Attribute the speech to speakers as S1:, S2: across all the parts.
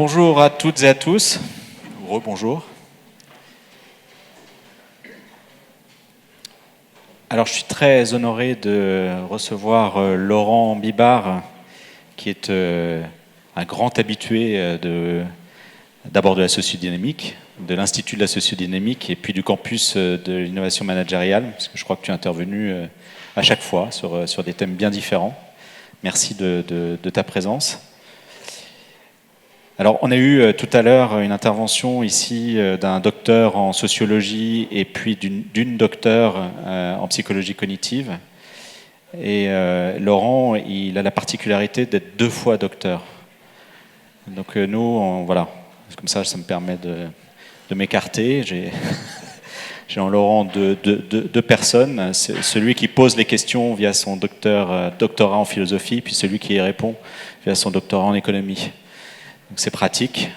S1: Bonjour à toutes et à tous. Rebonjour. Alors, je suis très honoré de recevoir Laurent Bibard, qui est un grand habitué d'abord de la sociodynamique, de l'Institut de la sociodynamique et puis du campus de l'innovation managériale, parce que je crois que tu es intervenu à chaque fois sur des thèmes bien différents. Merci de ta présence. Alors, on a eu tout à l'heure une intervention ici d'un docteur en sociologie et puis d'une docteure en psychologie cognitive. Et Laurent, il a la particularité d'être 2 fois docteur. Donc nous, voilà, comme ça me permet de m'écarter. J'ai en Laurent deux personnes, celui qui pose les questions via son doctorat en philosophie, puis celui qui y répond via son doctorat en économie. Donc c'est pratique,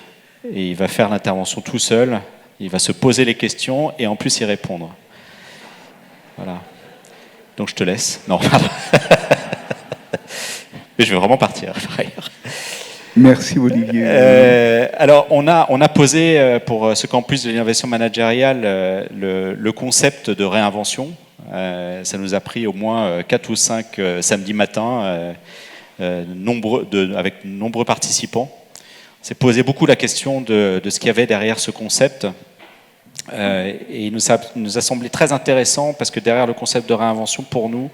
S1: et il va faire l'intervention tout seul, il va se poser les questions et en plus y répondre. Voilà. Donc je te laisse. Non, pardon. Mais je vais vraiment partir, par ailleurs.
S2: Merci Olivier.
S1: Alors on a posé pour ce campus de l'innovation managériale le concept de réinvention. Ça nous a pris au moins 4 ou 5 samedis matins avec de nombreux participants. On s'est posé beaucoup la question de ce qu'il y avait derrière ce concept. Et il nous a semblé très intéressant parce que derrière le concept de réinvention, pour nous,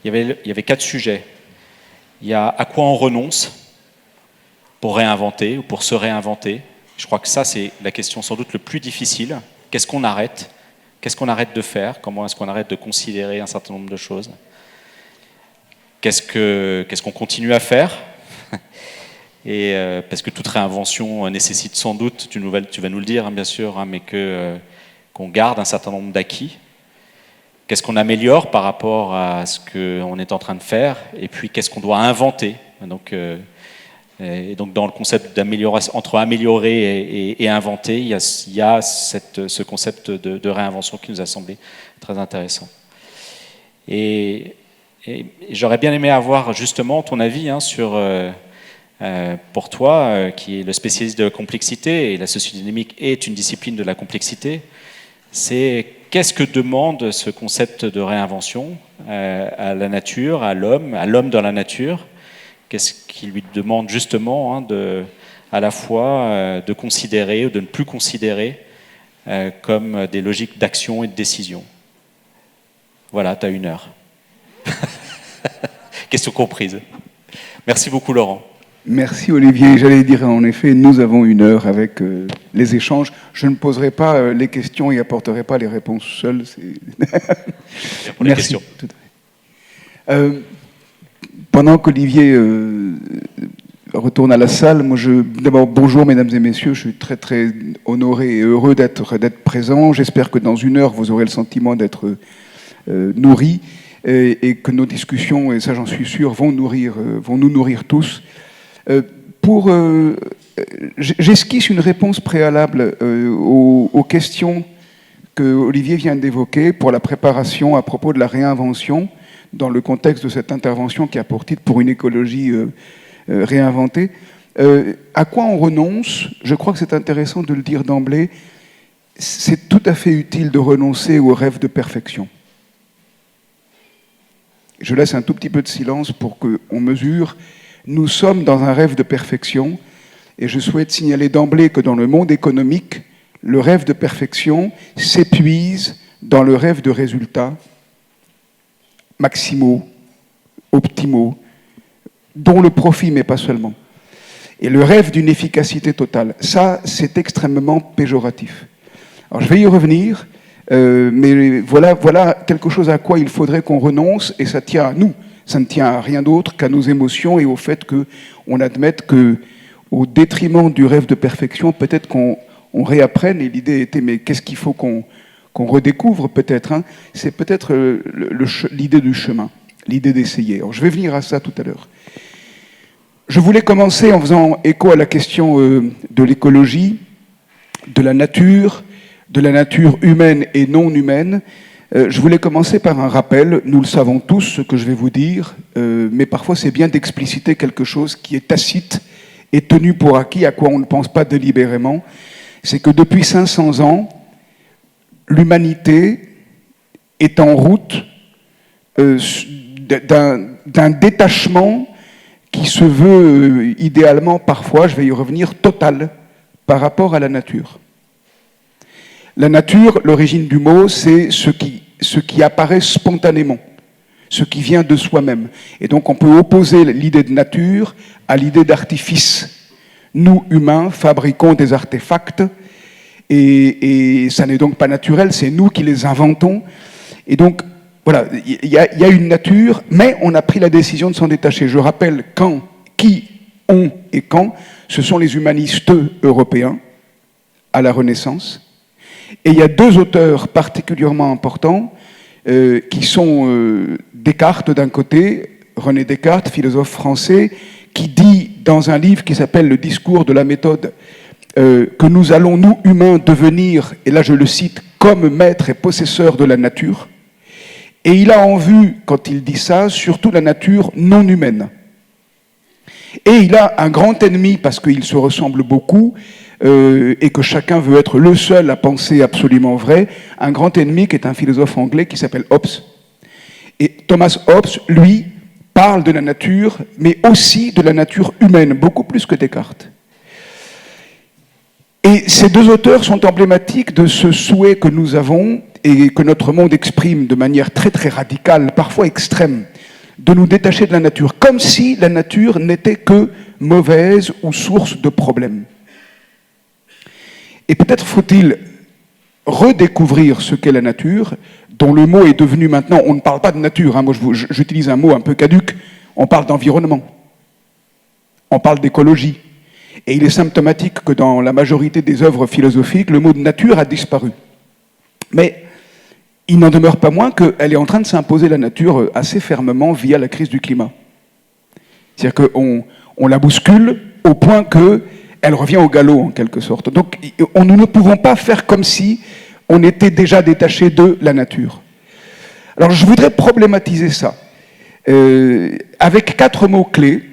S1: il y avait 4 sujets. Il y a à quoi on renonce pour réinventer ou pour se réinventer. Je crois que ça, c'est la question sans doute le plus difficile. Qu'est-ce qu'on arrête ? Qu'est-ce qu'on arrête de faire ? Comment est-ce qu'on arrête de considérer un certain nombre de choses ? Qu'est-ce qu'on continue à faire ? Et parce que toute réinvention nécessite sans doute, tu vas nous le dire, hein, bien sûr, hein, mais qu'on garde un certain nombre d'acquis. Qu'est-ce qu'on améliore par rapport à ce qu'on est en train de faire ? Et puis, qu'est-ce qu'on doit inventer ? Et donc, dans le concept d'amélioration, entre améliorer et inventer, il y a ce concept de réinvention qui nous a semblé très intéressant. Et j'aurais bien aimé avoir justement ton avis sur... pour toi, qui est le spécialiste de la complexité, et la sociodynamique est une discipline de la complexité, c'est qu'est-ce que demande ce concept de réinvention à la nature, à l'homme dans la nature ? Qu'est-ce qui lui demande justement à la fois de considérer ou de ne plus considérer comme des logiques d'action et de décision ? Voilà, tu as 1 heure. Question comprise. Merci beaucoup Laurent.
S2: Merci Olivier. J'allais dire en effet, nous avons 1 heure avec les échanges. Je ne poserai pas les questions et apporterai pas les réponses seul.
S1: Pour les questions.
S2: Tout à fait. Pendant qu'Olivier retourne à la salle, moi d'abord bonjour mesdames et messieurs, je suis très très honoré et heureux d'être présent. J'espère que dans 1 heure vous aurez le sentiment d'être nourris et que nos discussions, et ça j'en suis sûr, vont nous nourrir tous. J'esquisse une réponse préalable aux questions que Olivier vient d'évoquer pour la préparation à propos de la réinvention dans le contexte de cette intervention qui a pour titre pour une écologie réinventée. À quoi on renonce ? Je crois que c'est intéressant de le dire d'emblée. C'est tout à fait utile de renoncer au rêve de perfection. Je laisse un tout petit peu de silence pour qu'on mesure. Nous sommes dans un rêve de perfection et je souhaite signaler d'emblée que dans le monde économique, le rêve de perfection s'épuise dans le rêve de résultats maximaux, optimaux, dont le profit, mais pas seulement. Et le rêve d'une efficacité totale, ça, c'est extrêmement péjoratif. Alors je vais y revenir, mais voilà quelque chose à quoi il faudrait qu'on renonce, et ça tient à nous. Ça ne tient à rien d'autre qu'à nos émotions et au fait qu'on admette qu'au détriment du rêve de perfection, peut-être qu'on réapprenne, et l'idée était, mais qu'est-ce qu'il faut qu'on redécouvre peut-être, c'est peut-être l'idée du chemin, l'idée d'essayer. Alors je vais venir à ça tout à l'heure. Je voulais commencer en faisant écho à la question de l'écologie, de la nature humaine et non humaine. Je voulais commencer par un rappel. Nous le savons tous, ce que je vais vous dire, mais parfois c'est bien d'expliciter quelque chose qui est tacite et tenu pour acquis, à quoi on ne pense pas délibérément, c'est que depuis 500 ans, l'humanité est en route d'un détachement qui se veut idéalement parfois, je vais y revenir, total par rapport à la nature. La nature, l'origine du mot, c'est ce qui apparaît spontanément, ce qui vient de soi-même. Et donc on peut opposer l'idée de nature à l'idée d'artifice. Nous, humains, fabriquons des artefacts et ça n'est donc pas naturel, c'est nous qui les inventons. Et donc, voilà, il y a une nature, mais on a pris la décision de s'en détacher. Je rappelle qui, on et quand, ce sont les humanistes européens à la Renaissance. Et il y a deux auteurs particulièrement importants qui sont Descartes d'un côté, René Descartes, philosophe français, qui dit dans un livre qui s'appelle « Le discours de la méthode » que nous allons, nous humains, devenir, et là je le cite, comme maîtres et possesseurs de la nature. Et il a en vue, quand il dit ça, surtout la nature non humaine. Et il a un grand ennemi, parce qu'ils se ressemblent beaucoup, et que chacun veut être le seul à penser absolument vrai, un grand ennemi qui est un philosophe anglais qui s'appelle Hobbes. Et Thomas Hobbes, lui, parle de la nature, mais aussi de la nature humaine, beaucoup plus que Descartes. Et ces deux auteurs sont emblématiques de ce souhait que nous avons et que notre monde exprime de manière très très radicale, parfois extrême, de nous détacher de la nature, comme si la nature n'était que mauvaise ou source de problèmes. Et peut-être faut-il redécouvrir ce qu'est la nature, dont le mot est devenu maintenant, on ne parle pas de nature, hein, moi j'utilise un mot un peu caduc, on parle d'environnement, on parle d'écologie. Et il est symptomatique que dans la majorité des œuvres philosophiques, le mot de nature a disparu. Mais il n'en demeure pas moins qu'elle est en train de s'imposer la nature assez fermement via la crise du climat. C'est-à-dire qu'on la bouscule au point qu'elle revient au galop, en quelque sorte. Donc nous ne pouvons pas faire comme si on était déjà détaché de la nature. Alors je voudrais problématiser ça avec 4 mots-clés.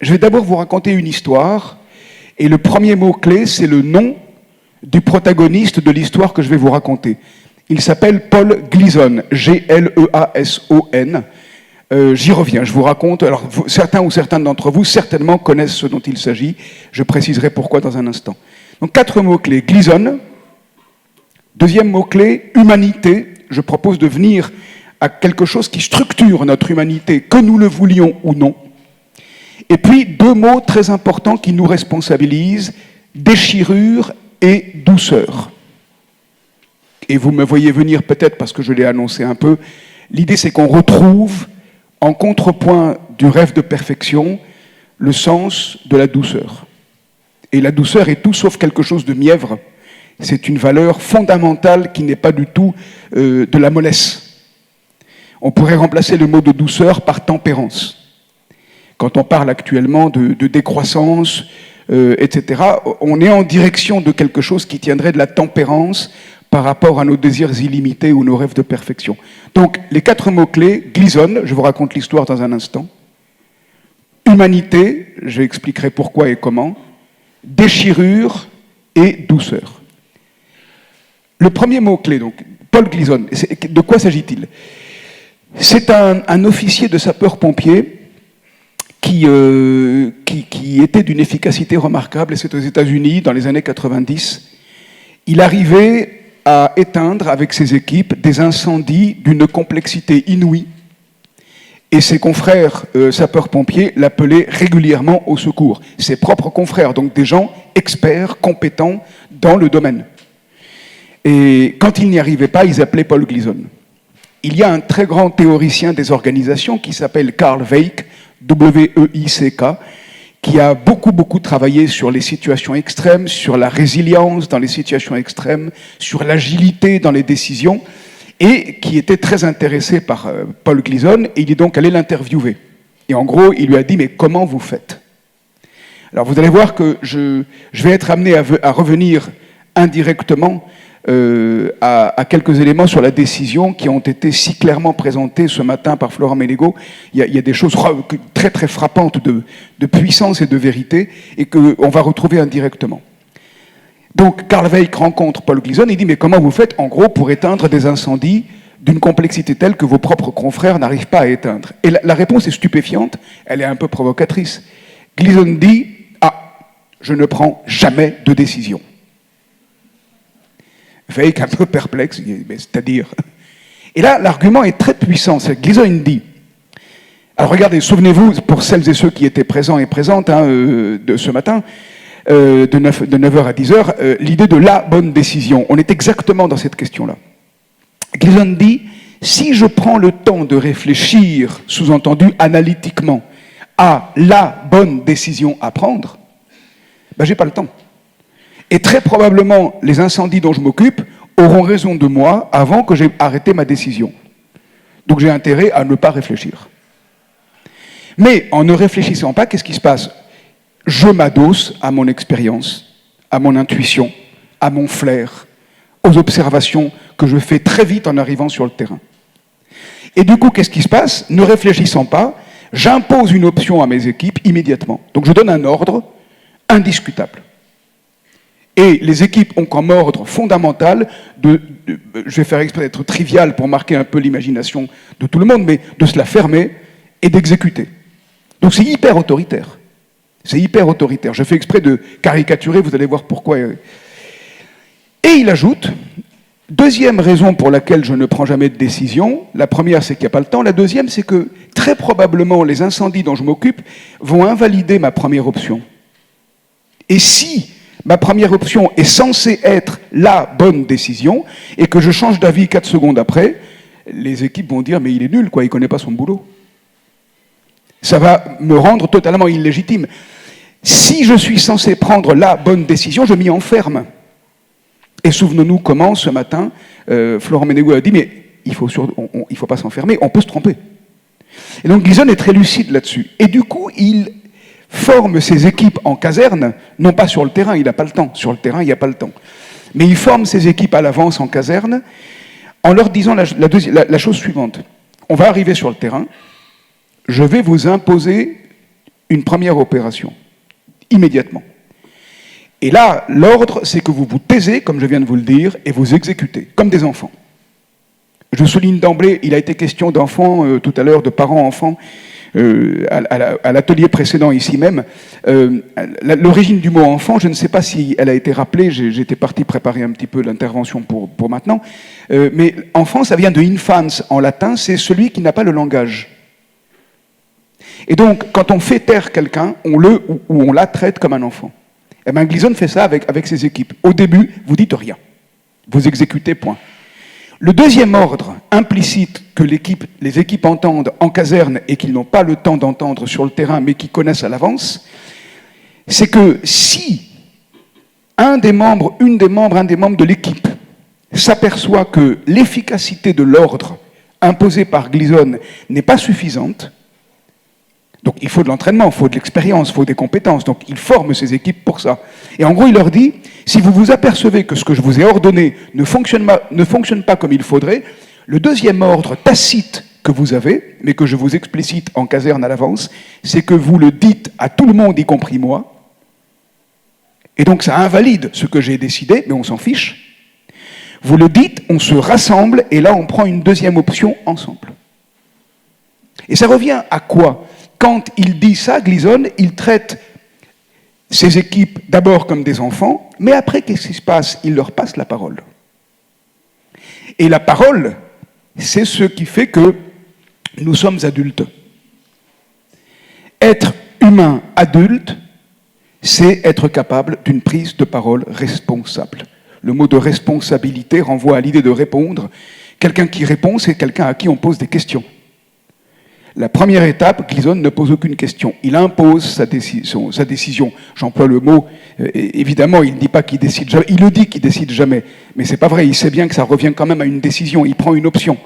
S2: Je vais d'abord vous raconter une histoire. Et le premier mot-clé, c'est le nom du protagoniste de l'histoire que je vais vous raconter. Il s'appelle Paul Gleason, G-L-E-A-S-O-N. J'y reviens, je vous raconte. Alors, certains ou certaines d'entre vous, certainement, connaissent ce dont il s'agit. Je préciserai pourquoi dans un instant. Donc, 4 mots-clés. Gleason. Deuxième mot-clé, humanité. Je propose de venir à quelque chose qui structure notre humanité, que nous le voulions ou non. Et puis, 2 mots très importants qui nous responsabilisent, déchirure et douceur. Et vous me voyez venir peut-être parce que je l'ai annoncé un peu. L'idée, c'est qu'on retrouve, en contrepoint du rêve de perfection, le sens de la douceur. Et la douceur est tout sauf quelque chose de mièvre. C'est une valeur fondamentale qui n'est pas du tout de la mollesse. On pourrait remplacer le mot de douceur par tempérance. Quand on parle actuellement de décroissance, etc., on est en direction de quelque chose qui tiendrait de la tempérance par rapport à nos désirs illimités ou nos rêves de perfection. Donc, les 4 mots-clés, Gleason, je vous raconte l'histoire dans un instant, humanité, j'expliquerai pourquoi et comment, déchirure et douceur. Le premier mot-clé, donc, Paul Gleason, de quoi s'agit-il? C'est un officier de sapeurs-pompiers qui était d'une efficacité remarquable, et c'est aux États-Unis, dans les années 90. Il arrivait à éteindre avec ses équipes des incendies d'une complexité inouïe, et ses confrères sapeurs-pompiers l'appelaient régulièrement au secours. Ses propres confrères, donc des gens experts, compétents dans le domaine. Et quand ils n'y arrivaient pas, ils appelaient Paul Gleason. Il y a un très grand théoricien des organisations qui s'appelle Carl Weick, W-E-I-C-K, qui a beaucoup travaillé sur les situations extrêmes, sur la résilience dans les situations extrêmes, sur l'agilité dans les décisions, et qui était très intéressé par Paul Gleason, et il est donc allé l'interviewer. Et en gros, il lui a dit « Mais comment vous faites ?» Alors vous allez voir que je vais être amené à revenir indirectement à quelques éléments sur la décision qui ont été si clairement présentés ce matin par Florent Ménégo. Il y a des choses très très frappantes de puissance et de vérité et qu'on va retrouver indirectement. Donc Karl Weick rencontre Paul Gleason et dit « Mais comment vous faites en gros pour éteindre des incendies d'une complexité telle que vos propres confrères n'arrivent pas à éteindre ?» Et la réponse est stupéfiante, elle est un peu provocatrice. Gleason dit « Ah, je ne prends jamais de décision. » Weick un peu perplexe, c'est-à-dire... Et là, l'argument est très puissant. Gleason dit... Alors regardez, souvenez-vous, pour celles et ceux qui étaient présents et présentes de ce matin, de 9h à 10h, l'idée de la bonne décision. On est exactement dans cette question-là. Gleason dit, si je prends le temps de réfléchir, sous-entendu analytiquement, à la bonne décision à prendre, ben j'ai pas le temps. Et très probablement, les incendies dont je m'occupe auront raison de moi avant que j'ai arrêté ma décision. Donc j'ai intérêt à ne pas réfléchir. Mais en ne réfléchissant pas, qu'est-ce qui se passe ? Je m'adosse à mon expérience, à mon intuition, à mon flair, aux observations que je fais très vite en arrivant sur le terrain. Et du coup, qu'est-ce qui se passe ? Ne réfléchissant pas, j'impose une option à mes équipes immédiatement. Donc je donne un ordre indiscutable. Et les équipes ont comme ordre fondamental je vais faire exprès d'être trivial pour marquer un peu l'imagination de tout le monde, mais de se la fermer et d'exécuter. Donc c'est hyper autoritaire. C'est hyper autoritaire. Je fais exprès de caricaturer, vous allez voir pourquoi. Et il ajoute, deuxième raison pour laquelle je ne prends jamais de décision, la première c'est qu'il n'y a pas le temps, la deuxième c'est que très probablement les incendies dont je m'occupe vont invalider ma première option. Et si ma première option est censée être la bonne décision et que je change d'avis 4 secondes après, les équipes vont dire mais il est nul, quoi, il ne connaît pas son boulot. Ça va me rendre totalement illégitime. Si je suis censé prendre la bonne décision, je m'y enferme. Et souvenons-nous comment, ce matin, Florent Ménégo a dit, mais il ne faut pas s'enfermer, on peut se tromper. Et donc Gleason est très lucide là-dessus. Et du coup, il forme ses équipes en caserne, non pas sur le terrain, il n'a pas le temps. Sur le terrain, il n'y a pas le temps. Mais il forme ses équipes à l'avance en caserne, en leur disant la chose suivante. On va arriver sur le terrain, je vais vous imposer une première opération, immédiatement. Et là, l'ordre, c'est que vous vous taisez, comme je viens de vous le dire, et vous exécutez, comme des enfants. Je souligne d'emblée, il a été question d'enfants, tout à l'heure, de parents-enfants, à l'atelier précédent ici même. L'origine du mot enfant, je ne sais pas si elle a été rappelée, j'étais parti préparer un petit peu l'intervention pour maintenant, mais enfant, ça vient de infans en latin, c'est celui qui n'a pas le langage. Et donc, quand on fait taire quelqu'un, on la traite comme un enfant. Et bien, Gleason fait ça avec ses équipes. Au début, vous dites rien. Vous exécutez, point. Le deuxième ordre implicite que les équipes entendent en caserne et qu'ils n'ont pas le temps d'entendre sur le terrain, mais qui connaissent à l'avance, c'est que si un des membres de l'équipe s'aperçoit que l'efficacité de l'ordre imposé par Gleason n'est pas suffisante, donc il faut de l'entraînement, il faut de l'expérience, il faut des compétences. Donc il forme ses équipes pour ça. Et en gros, il leur dit, si vous vous apercevez que ce que je vous ai ordonné ne fonctionne pas comme il faudrait, le deuxième ordre tacite que vous avez, mais que je vous explicite en caserne à l'avance, c'est que vous le dites à tout le monde, y compris moi. Et donc ça invalide ce que j'ai décidé, mais on s'en fiche. Vous le dites, on se rassemble, et là on prend une deuxième option ensemble. Et ça revient à quoi ? Quand il dit ça, Gleason, il traite ses équipes d'abord comme des enfants, mais après, qu'est-ce qui se passe ? Il leur passe la parole. Et la parole, c'est ce qui fait que nous sommes adultes. Être humain adulte, c'est être capable d'une prise de parole responsable. Le mot de responsabilité renvoie à l'idée de répondre. Quelqu'un qui répond, c'est quelqu'un à qui on pose des questions. La première étape, Gleason ne pose aucune question. Il impose sa décision. J'emploie le mot, évidemment, il ne dit pas qu'il décide jamais. Il le dit qu'il décide jamais. Mais c'est pas vrai, il sait bien que ça revient quand même à une décision. Il prend une option.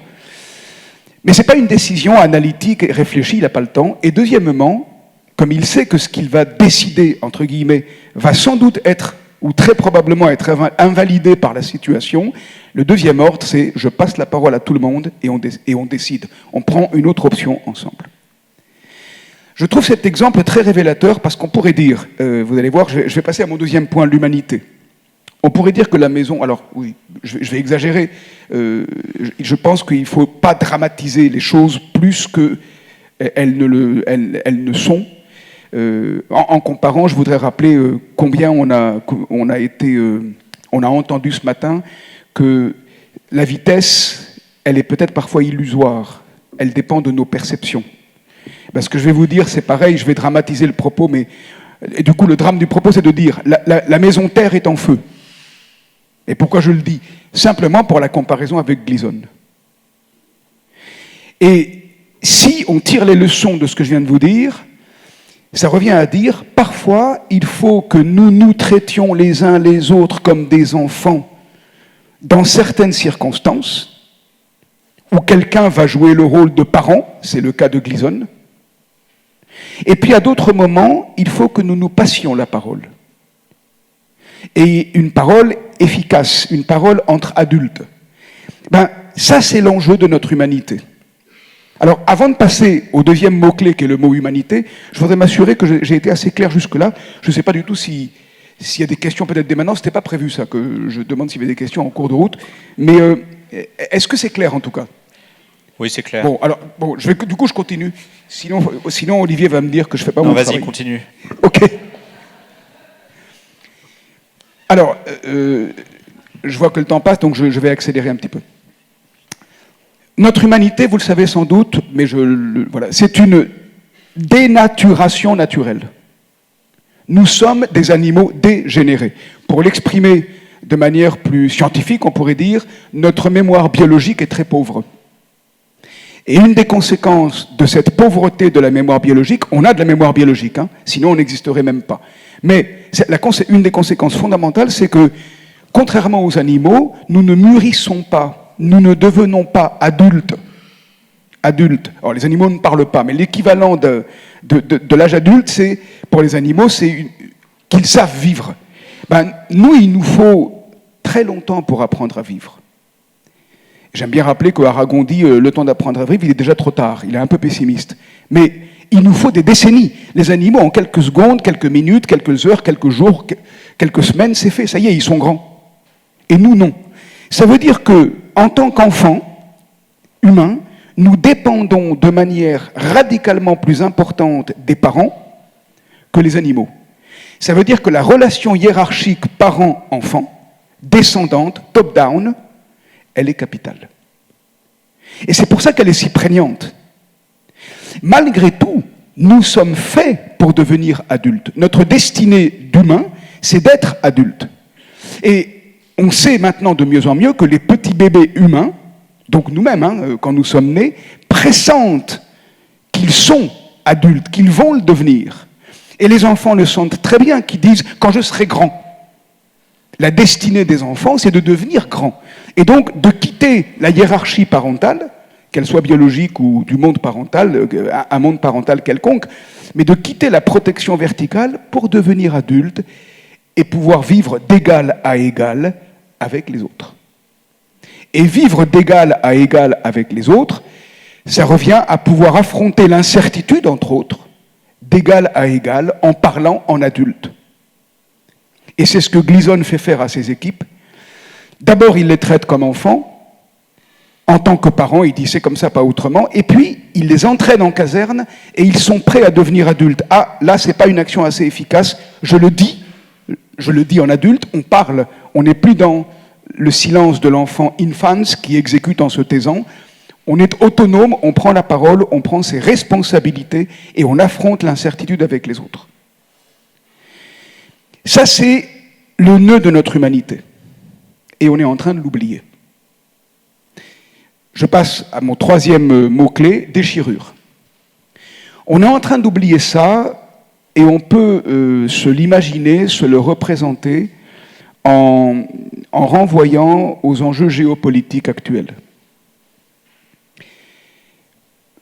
S2: Mais c'est pas une décision analytique et réfléchie, il n'a pas le temps. Et deuxièmement, comme il sait que ce qu'il va décider, entre guillemets, va sans doute être ou très probablement être invalidé par la situation. Le deuxième ordre, c'est je passe la parole à tout le monde et on décide. On prend une autre option ensemble. Je trouve cet exemple très révélateur parce qu'on pourrait dire, vous allez voir, je vais passer à mon deuxième point, l'humanité. On pourrait dire que la maison, alors oui, je vais exagérer, je pense qu'il ne faut pas dramatiser les choses plus qu'elles ne sont. En comparant, je voudrais rappeler combien on a entendu ce matin que la vitesse, elle est peut-être parfois illusoire, elle dépend de nos perceptions. Ce que je vais vous dire, c'est pareil, je vais dramatiser le propos, mais et du coup, le drame du propos, c'est de dire la maison Terre est en feu. Et pourquoi je le dis? Simplement pour la comparaison avec Gleason. Et si on tire les leçons de ce que je viens de vous dire, ça revient à dire, parfois, il faut que nous nous traitions les uns les autres comme des enfants dans certaines circonstances, où quelqu'un va jouer le rôle de parent, c'est le cas de Gleason. Et puis à d'autres moments, il faut que nous nous passions la parole. Et une parole efficace, une parole entre adultes. Ça, c'est l'enjeu de notre humanité. Alors, avant de passer au deuxième mot-clé, qui est le mot humanité, je voudrais m'assurer que j'ai été assez clair jusque-là. Je ne sais pas du tout s'il y a des questions peut-être dès maintenant. Ce n'était pas prévu, ça, que je demande s'il y avait des questions en cours de route. Mais est-ce que c'est clair, en tout cas?
S1: Oui, c'est clair.
S2: Bon, alors, du coup, je continue. Sinon, Olivier va me dire que je ne fais pas mon travail.
S1: Vas-y, continue.
S2: OK. Alors, je vois que le temps passe, donc je vais accélérer un petit peu. Notre humanité, vous le savez sans doute, mais voilà, c'est une dénaturation naturelle. Nous sommes des animaux dégénérés. Pour l'exprimer de manière plus scientifique, on pourrait dire notre mémoire biologique est très pauvre. Et une des conséquences de cette pauvreté de la mémoire biologique, on a de la mémoire biologique, sinon on n'existerait même pas. Mais une des conséquences fondamentales, c'est que, contrairement aux animaux, nous ne mûrissons pas, nous ne devenons pas adultes. Alors les animaux ne parlent pas, mais l'équivalent de l'âge adulte, pour les animaux, c'est qu'ils savent vivre. Nous, il nous faut très longtemps pour apprendre à vivre. J'aime bien rappeler qu'Aragon dit le temps d'apprendre à vivre, il est déjà trop tard. Il est un peu pessimiste. Mais il nous faut des décennies. Les animaux, en quelques secondes, quelques minutes, quelques heures, quelques jours, quelques semaines, c'est fait. Ça y est, ils sont grands. Et nous, non. Ça veut dire que, en tant qu'enfants humains, nous dépendons de manière radicalement plus importante des parents que les animaux. Ça veut dire que la relation hiérarchique parent-enfant, descendante, top-down, elle est capitale. Et c'est pour ça qu'elle est si prégnante. Malgré tout, nous sommes faits pour devenir adultes. Notre destinée d'humain, c'est d'être adulte. Et on sait maintenant de mieux en mieux que les petits bébés humains, donc nous-mêmes, quand nous sommes nés, pressentent qu'ils sont adultes, qu'ils vont le devenir. Et les enfants le sentent très bien, qui disent « quand je serai grand ». La destinée des enfants, c'est de devenir grand. Et donc, de quitter la hiérarchie parentale, qu'elle soit biologique ou du monde parental, un monde parental quelconque, mais de quitter la protection verticale pour devenir adulte et pouvoir vivre d'égal à égal avec les autres. Et vivre d'égal à égal avec les autres, ça revient à pouvoir affronter l'incertitude, entre autres, d'égal à égal, en parlant en adulte. Et c'est ce que Gleason fait faire à ses équipes. D'abord, il les traite comme enfants. En tant que parents, il dit c'est comme ça, pas autrement. Et puis, il les entraîne en caserne et ils sont prêts à devenir adultes. Ah, là, c'est pas une action assez efficace. Je le dis en adulte, on parle. On n'est plus dans le silence de l'enfant infans qui exécute en se taisant. On est autonome, on prend la parole, on prend ses responsabilités et on affronte l'incertitude avec les autres. Ça, c'est le nœud de notre humanité. Et on est en train de l'oublier. Je passe à mon troisième mot-clé, déchirure. On est en train d'oublier ça, et on peut se l'imaginer, se le représenter en renvoyant aux enjeux géopolitiques actuels.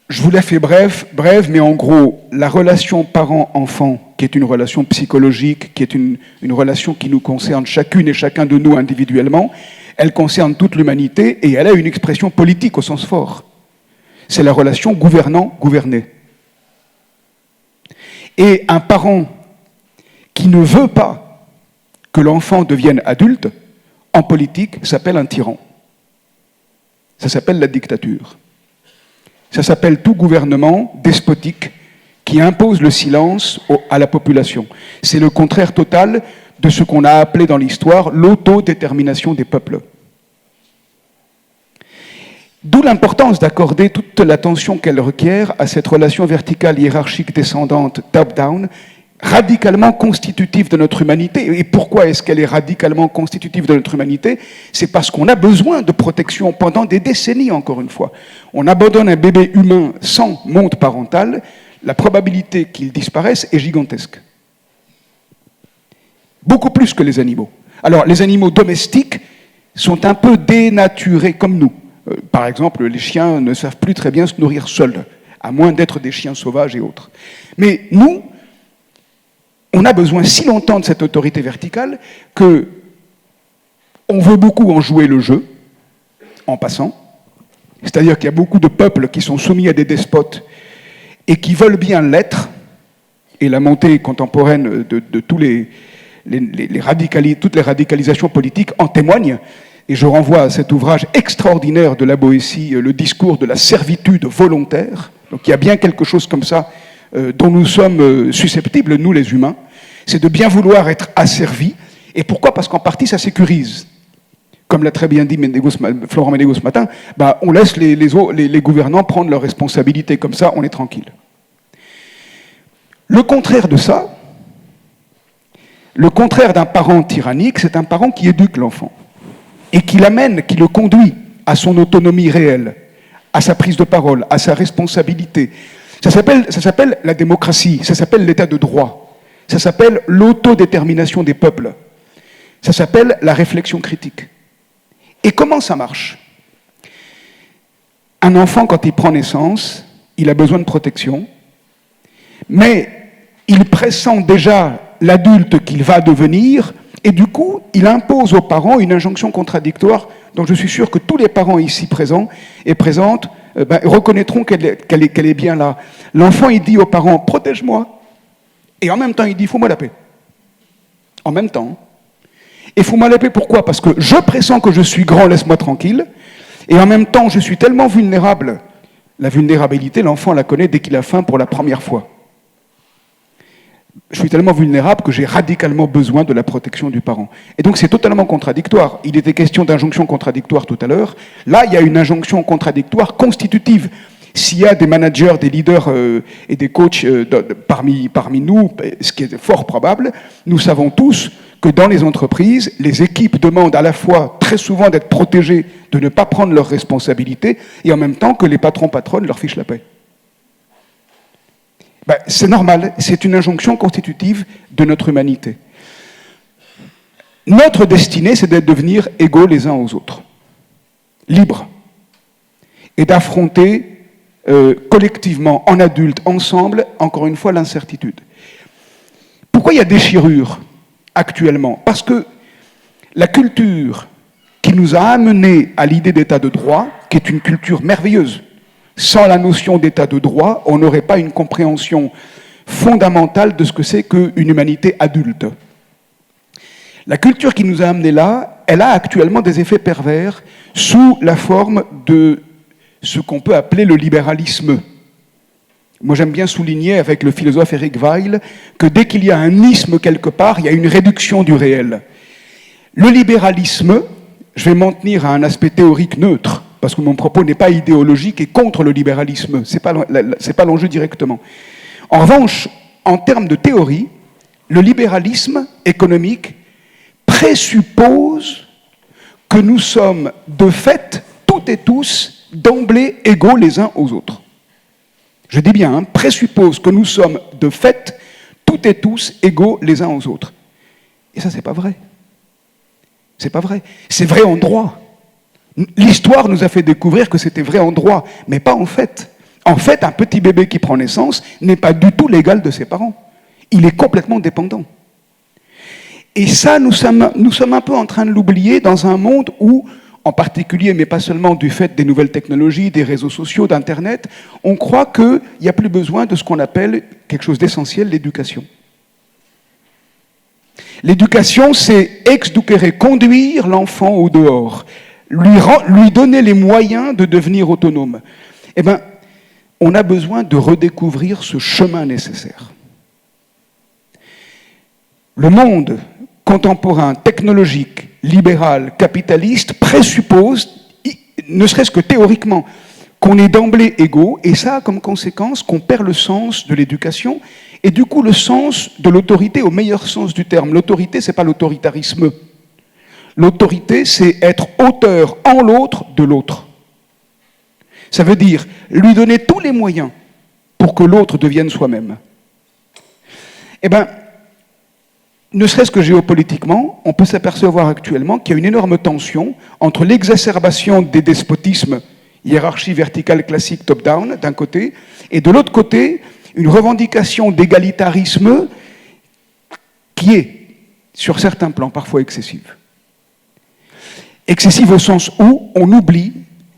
S2: Je vous la fais brève, mais en gros, la relation parent-enfant qui est une relation psychologique, qui est une relation qui nous concerne chacune et chacun de nous individuellement, elle concerne toute l'humanité et elle a une expression politique au sens fort. C'est la relation gouvernant-gouverné. Et un parent qui ne veut pas que l'enfant devienne adulte, en politique, s'appelle un tyran. Ça s'appelle la dictature. Ça s'appelle tout gouvernement despotique qui impose le silence à la population. C'est le contraire total de ce qu'on a appelé dans l'histoire l'autodétermination des peuples. D'où l'importance d'accorder toute l'attention qu'elle requiert à cette relation verticale, hiérarchique, descendante, top-down, radicalement constitutive de notre humanité. Et pourquoi est-ce qu'elle est radicalement constitutive de notre humanité? C'est parce qu'on a besoin de protection pendant des décennies, encore une fois. On abandonne un bébé humain sans monde parental, la probabilité qu'il disparaisse est gigantesque. Beaucoup plus que les animaux. Alors, les animaux domestiques sont un peu dénaturés comme nous. Par exemple, les chiens ne savent plus très bien se nourrir seuls, à moins d'être des chiens sauvages et autres. Mais nous, on a besoin si longtemps de cette autorité verticale que on veut beaucoup en jouer le jeu, en passant. C'est-à-dire qu'il y a beaucoup de peuples qui sont soumis à des despotes et qui veulent bien l'être, et la montée contemporaine de toutes les radicalisations politiques en témoigne. Et je renvoie à cet ouvrage extraordinaire de la Boétie, le discours de la servitude volontaire. Donc il y a bien quelque chose comme ça dont nous sommes susceptibles, nous les humains, c'est de bien vouloir être asservis. Et pourquoi? Parce qu'en partie, ça sécurise. Comme l'a très bien dit Florent Menegaux ce matin, on laisse les gouvernants prendre leurs responsabilités, comme ça on est tranquille. Le contraire de ça, le contraire d'un parent tyrannique, c'est un parent qui éduque l'enfant et qui l'amène, qui le conduit à son autonomie réelle, à sa prise de parole, à sa responsabilité. Ça s'appelle la démocratie, ça s'appelle l'état de droit, ça s'appelle l'autodétermination des peuples, ça s'appelle la réflexion critique. Et comment ça marche? Un enfant, quand il prend naissance, il a besoin de protection, mais il pressent déjà l'adulte qu'il va devenir, et du coup, il impose aux parents une injonction contradictoire dont je suis sûr que tous les parents ici présents et présentes reconnaîtront qu'elle est bien là. L'enfant, il dit aux parents, protège-moi, et en même temps, il dit, fous-moi la paix. En même temps. Et fous-moi la paix, pourquoi? Parce que je pressens que je suis grand, laisse-moi tranquille, et en même temps, je suis tellement vulnérable. La vulnérabilité, l'enfant la connaît dès qu'il a faim pour la première fois. Je suis tellement vulnérable que j'ai radicalement besoin de la protection du parent. Et donc c'est totalement contradictoire. Il était question d'injonction contradictoire tout à l'heure. Là, il y a une injonction contradictoire constitutive. S'il y a des managers, des leaders et des coachs parmi nous, ce qui est fort probable, nous savons tous que dans les entreprises, les équipes demandent à la fois très souvent d'être protégées, de ne pas prendre leurs responsabilités, et en même temps que les patrons-patronnes leur fichent la paix. C'est normal, c'est une injonction constitutive de notre humanité. Notre destinée, c'est d'être devenir égaux les uns aux autres, libres, et d'affronter collectivement, en adultes, ensemble, encore une fois, l'incertitude. Pourquoi il y a déchirure actuellement? Parce que la culture qui nous a amenés à l'idée d'état de droit, qui est une culture merveilleuse, sans la notion d'état de droit, on n'aurait pas une compréhension fondamentale de ce que c'est qu'une humanité adulte. La culture qui nous a amenés là, elle a actuellement des effets pervers sous la forme de ce qu'on peut appeler le libéralisme. Moi, j'aime bien souligner avec le philosophe Eric Weil que dès qu'il y a un isme quelque part, il y a une réduction du réel. Le libéralisme, je vais m'en tenir à un aspect théorique neutre, parce que mon propos n'est pas idéologique et contre le libéralisme, c'est pas l'enjeu directement. En revanche, en termes de théorie, le libéralisme économique présuppose que nous sommes de fait, toutes et tous, d'emblée égaux les uns aux autres. Je dis bien, présuppose que nous sommes de fait, toutes et tous, égaux les uns aux autres. Et ça, c'est pas vrai. C'est pas vrai. C'est vrai en droit. L'histoire nous a fait découvrir que c'était vrai en droit, mais pas en fait. En fait, un petit bébé qui prend naissance n'est pas du tout l'égal de ses parents. Il est complètement dépendant. Et ça, nous sommes un peu en train de l'oublier dans un monde où, en particulier, mais pas seulement du fait des nouvelles technologies, des réseaux sociaux, d'Internet, on croit qu'il n'y a plus besoin de ce qu'on appelle quelque chose d'essentiel, l'éducation. L'éducation, c'est exducere, conduire l'enfant au dehors, lui donner les moyens de devenir autonome. Eh bien, on a besoin de redécouvrir ce chemin nécessaire. Le monde contemporain, technologique, libéral, capitaliste, présuppose, ne serait-ce que théoriquement, qu'on est d'emblée égaux, et ça a comme conséquence qu'on perd le sens de l'éducation, et du coup le sens de l'autorité au meilleur sens du terme. L'autorité, c'est pas l'autoritarisme. L'autorité, c'est être auteur en l'autre de l'autre. Ça veut dire lui donner tous les moyens pour que l'autre devienne soi-même. Eh bien, ne serait-ce que géopolitiquement, on peut s'apercevoir actuellement qu'il y a une énorme tension entre l'exacerbation des despotismes, hiérarchie verticale classique top-down, d'un côté, et de l'autre côté, une revendication d'égalitarisme qui est, sur certains plans, parfois excessive. Excessive au sens où on oublie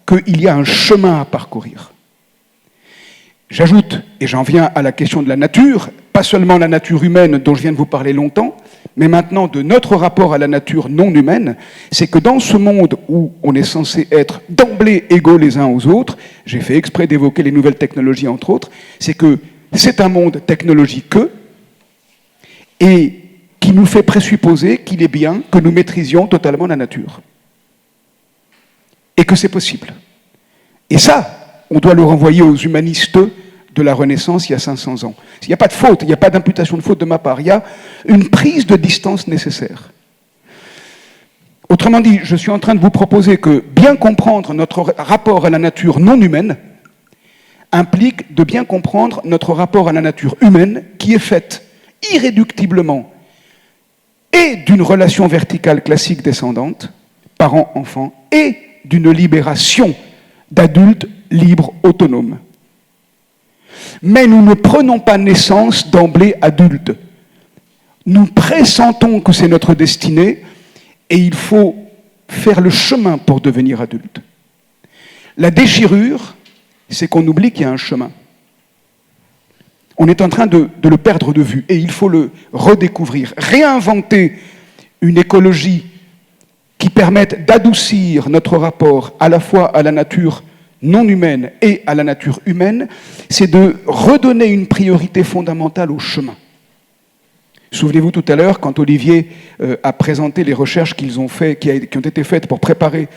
S2: qu'il y a un chemin à parcourir. J'ajoute, et j'en viens à la question de la nature, pas seulement la nature humaine dont je viens de vous parler longtemps, mais maintenant de notre rapport à la nature non humaine, c'est que dans ce monde où on est censé être d'emblée égaux les uns aux autres, j'ai fait exprès d'évoquer les nouvelles technologies entre autres, c'est que c'est un monde technologique et qui nous fait présupposer qu'il est bien que nous maîtrisions totalement la nature. Et que c'est possible. Et ça, on doit le renvoyer aux humanistes de la Renaissance il y a 500 ans. Il n'y a pas de faute, il n'y a pas d'imputation de faute de ma part, il y a une prise de distance nécessaire. Autrement dit, je suis en train de vous proposer que bien comprendre notre rapport à la nature non humaine implique de bien comprendre notre rapport à la nature humaine qui est faite irréductiblement et d'une relation verticale classique descendante, parent-enfant, et d'une libération d'adultes libres, autonomes. Mais nous ne prenons pas naissance d'emblée adultes. Nous pressentons que c'est notre destinée et il faut faire le chemin pour devenir adulte. La déchirure, c'est qu'on oublie qu'il y a un chemin. On est en train de le perdre de vue et il faut le redécouvrir, réinventer une écologie qui permette d'adoucir notre rapport à la fois à la nature non humaine et à la nature humaine, c'est de redonner une priorité fondamentale au chemin. Souvenez-vous tout à l'heure, quand Olivier a présenté les recherches qui ont été faites pour préparer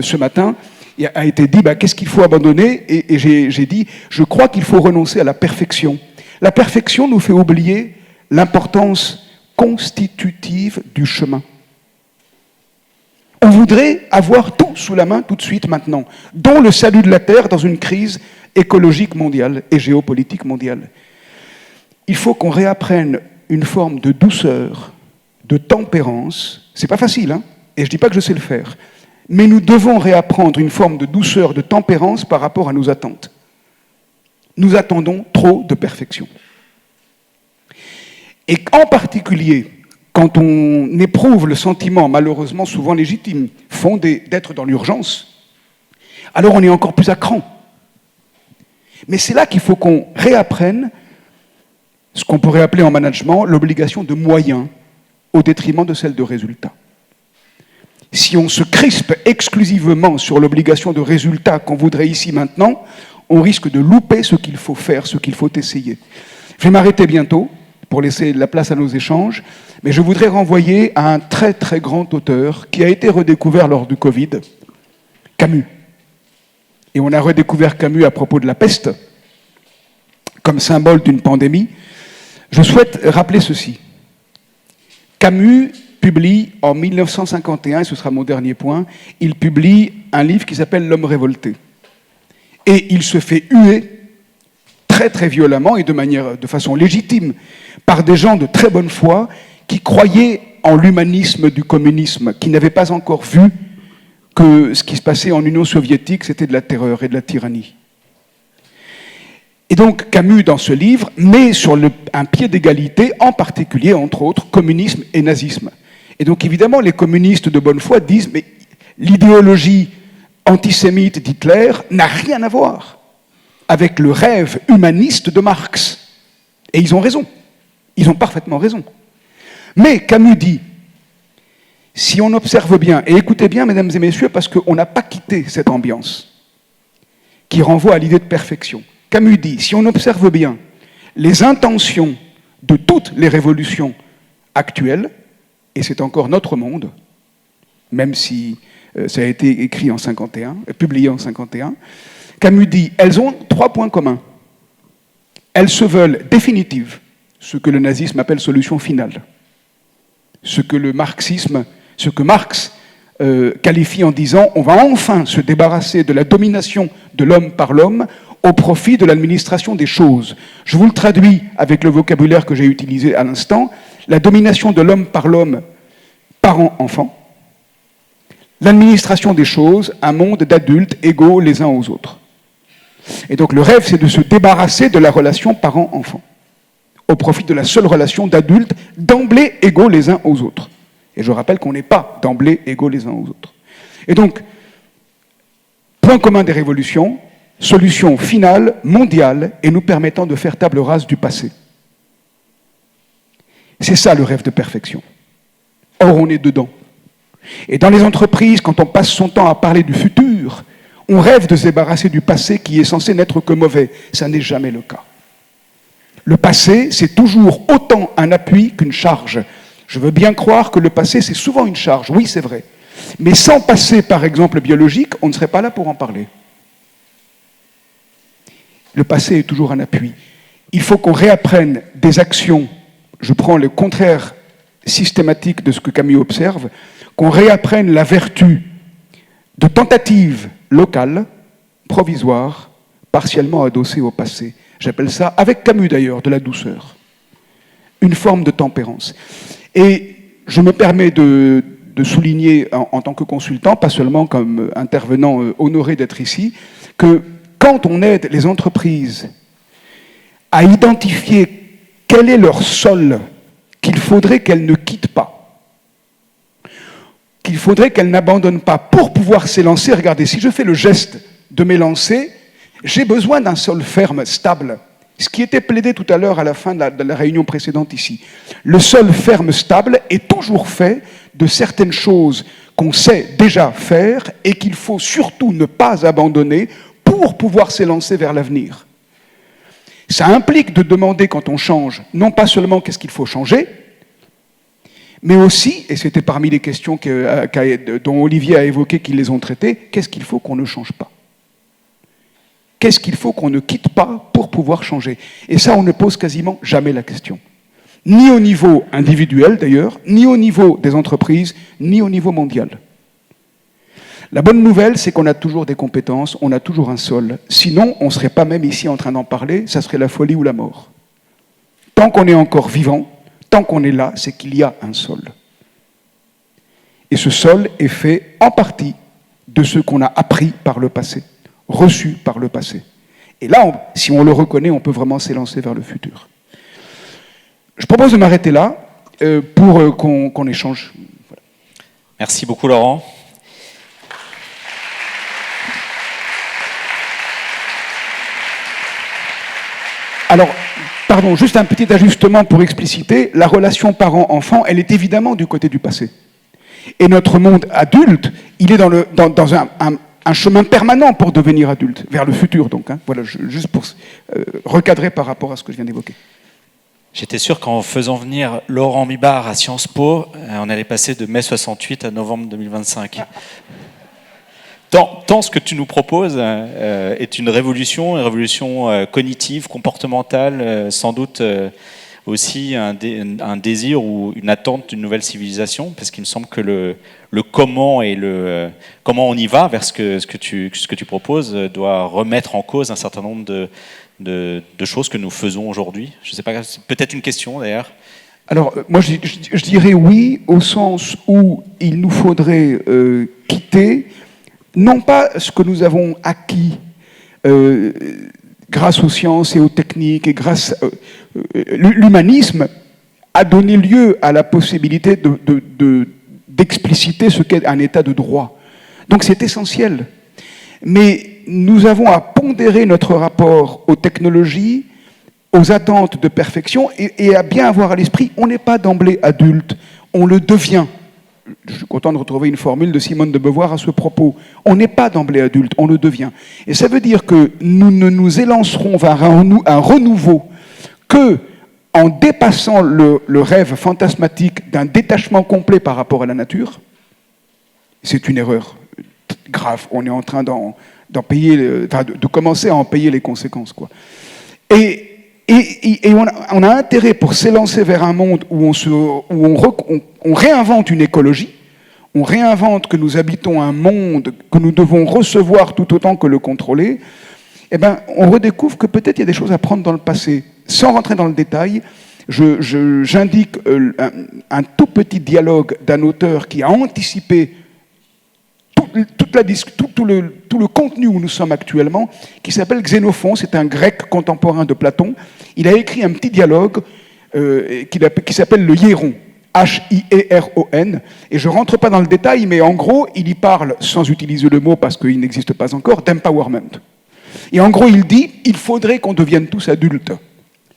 S2: ce matin, il a été dit qu'est-ce qu'il faut abandonner, et j'ai dit je crois qu'il faut renoncer à la perfection. La perfection nous fait oublier l'importance constitutive du chemin. On voudrait avoir tout sous la main tout de suite maintenant, dont le salut de la Terre dans une crise écologique mondiale et géopolitique mondiale. Il faut qu'on réapprenne une forme de douceur, de tempérance. C'est pas facile, hein, et je dis pas que je sais le faire. Mais nous devons réapprendre une forme de douceur, de tempérance par rapport à nos attentes. Nous attendons trop de perfection. Et en particulier, quand on éprouve le sentiment, malheureusement souvent légitime, fondé d'être dans l'urgence, alors on est encore plus à cran. Mais c'est là qu'il faut qu'on réapprenne ce qu'on pourrait appeler en management l'obligation de moyens au détriment de celle de résultats. Si on se crispe exclusivement sur l'obligation de résultats qu'on voudrait ici maintenant, on risque de louper ce qu'il faut faire, ce qu'il faut essayer. Je vais m'arrêter bientôt pour laisser la place à nos échanges, mais je voudrais renvoyer à un très très grand auteur qui a été redécouvert lors du Covid, Camus. Et on a redécouvert Camus à propos de la peste, comme symbole d'une pandémie. Je souhaite rappeler ceci. Camus publie en 1951, et ce sera mon dernier point, il publie un livre qui s'appelle L'homme révolté. Et il se fait huer très très violemment et de façon légitime par des gens de très bonne foi qui croyaient en l'humanisme du communisme, qui n'avaient pas encore vu que ce qui se passait en Union soviétique, c'était de la terreur et de la tyrannie. Et donc Camus, dans ce livre, met sur un pied d'égalité, en particulier, entre autres, communisme et nazisme. Et donc évidemment, les communistes de bonne foi disent « mais l'idéologie antisémite d'Hitler n'a rien à voir avec le rêve humaniste de Marx. » Et ils ont raison. Ils ont parfaitement raison. Mais Camus dit, si on observe bien, et écoutez bien, mesdames et messieurs, parce qu'on n'a pas quitté cette ambiance qui renvoie à l'idée de perfection. Camus dit, si on observe bien les intentions de toutes les révolutions actuelles, et c'est encore notre monde, même si ça a été écrit en 51, publié en 51, Camus dit, elles ont 3 points communs. Elles se veulent définitives, ce que le nazisme appelle solution finale, ce que Marx qualifie en disant on va enfin se débarrasser de la domination de l'homme par l'homme au profit de l'administration des choses. Je vous le traduis avec le vocabulaire que j'ai utilisé à l'instant, la domination de l'homme par l'homme, parent-enfant, l'administration des choses, un monde d'adultes égaux les uns aux autres. Et donc le rêve, c'est de se débarrasser de la relation parent-enfant, au profit de la seule relation d'adultes d'emblée égaux les uns aux autres. Et je rappelle qu'on n'est pas d'emblée égaux les uns aux autres. Et donc, point commun des révolutions, solution finale, mondiale, et nous permettant de faire table rase du passé. C'est ça le rêve de perfection. Or, on est dedans. Et dans les entreprises, quand on passe son temps à parler du futur, on rêve de se débarrasser du passé qui est censé n'être que mauvais. Ça n'est jamais le cas. Le passé, c'est toujours autant un appui qu'une charge. Je veux bien croire que le passé, c'est souvent une charge. Oui, c'est vrai. Mais sans passé, par exemple, biologique, on ne serait pas là pour en parler. Le passé est toujours un appui. Il faut qu'on réapprenne des actions, je prends le contraire systématique de ce que Camus observe, qu'on réapprenne la vertu de tentatives locales, provisoires, partiellement adossées au passé. J'appelle ça, avec Camus d'ailleurs, de la douceur. Une forme de tempérance. Et je me permets de souligner en tant que consultant, pas seulement comme intervenant honoré d'être ici, que quand on aide les entreprises à identifier quel est leur sol qu'il faudrait qu'elles ne quittent pas, qu'il faudrait qu'elles n'abandonnent pas pour pouvoir s'élancer, regardez, si je fais le geste de m'élancer, j'ai besoin d'un sol ferme, stable. Ce qui était plaidé tout à l'heure à la fin de la réunion précédente ici. Le sol ferme, stable est toujours fait de certaines choses qu'on sait déjà faire et qu'il faut surtout ne pas abandonner pour pouvoir s'élancer vers l'avenir. Ça implique de demander quand on change, non pas seulement qu'est-ce qu'il faut changer, mais aussi, et c'était parmi les questions dont Olivier a évoqué qu'ils les ont traitées, qu'est-ce qu'il faut qu'on ne change pas ? Qu'est-ce qu'il faut qu'on ne quitte pas pour pouvoir changer ? Et ça, on ne pose quasiment jamais la question. Ni au niveau individuel, d'ailleurs, ni au niveau des entreprises, ni au niveau mondial. La bonne nouvelle, c'est qu'on a toujours des compétences, on a toujours un sol. Sinon, on ne serait pas même ici en train d'en parler, ça serait la folie ou la mort. Tant qu'on est encore vivant, tant qu'on est là, c'est qu'il y a un sol. Et ce sol est fait en partie de ce qu'on a appris par le passé, reçu par le passé. Et là, si on le reconnaît, on peut vraiment s'élancer vers le futur. Je propose de m'arrêter là pour qu'on échange. Voilà.
S1: Merci beaucoup, Laurent.
S2: Alors, pardon, juste un petit ajustement pour expliciter. La relation parent-enfant, elle est évidemment du côté du passé. Et notre monde adulte, il est dans un chemin permanent pour devenir adulte, vers le futur donc. Hein. Voilà, juste pour recadrer par rapport à ce que je viens d'évoquer.
S1: J'étais sûr qu'en faisant venir Laurent Mibard à Sciences Po, on allait passer de mai 68 à novembre 2025. Tant ce que tu nous proposes est une révolution cognitive, comportementale, sans doute aussi un désir ou une attente d'une nouvelle civilisation, parce qu'il me semble que le comment et comment on y va vers ce que tu proposes doit remettre en cause un certain nombre de choses que nous faisons aujourd'hui. Je ne sais pas, c'est peut-être une question d'ailleurs.
S2: Alors, moi je dirais oui, au sens où il nous faudrait quitter, non pas ce que nous avons acquis grâce aux sciences et aux techniques, et grâce l'humanisme a donné lieu à la possibilité d'expliciter ce qu'est un état de droit. Donc c'est essentiel. Mais nous avons à pondérer notre rapport aux technologies, aux attentes de perfection, et à bien avoir à l'esprit, on n'est pas d'emblée adulte, on le devient. Je suis content de retrouver une formule de Simone de Beauvoir à ce propos. On n'est pas d'emblée adulte, on le devient. Et ça veut dire que nous ne nous élancerons vers un renouveau que en dépassant le rêve fantasmatique d'un détachement complet par rapport à la nature. C'est une erreur grave. On est en train de commencer à en payer les conséquences, quoi. Et on a intérêt, pour s'élancer vers un monde où on réinvente une écologie, on réinvente que nous habitons un monde que nous devons recevoir tout autant que le contrôler, eh ben, on redécouvre que peut-être il y a des choses à prendre dans le passé. Sans rentrer dans le détail, j'indique un tout petit dialogue d'un auteur qui a anticipé tout le contenu où nous sommes actuellement, qui s'appelle Xénophon. C'est un grec contemporain de Platon. Il a écrit un petit dialogue qui s'appelle le Hiéron, H-I-E-R-O-N, et je ne rentre pas dans le détail, mais en gros, il y parle, sans utiliser le mot parce qu'il n'existe pas encore, d'empowerment. Et en gros, il dit, il faudrait qu'on devienne tous adultes.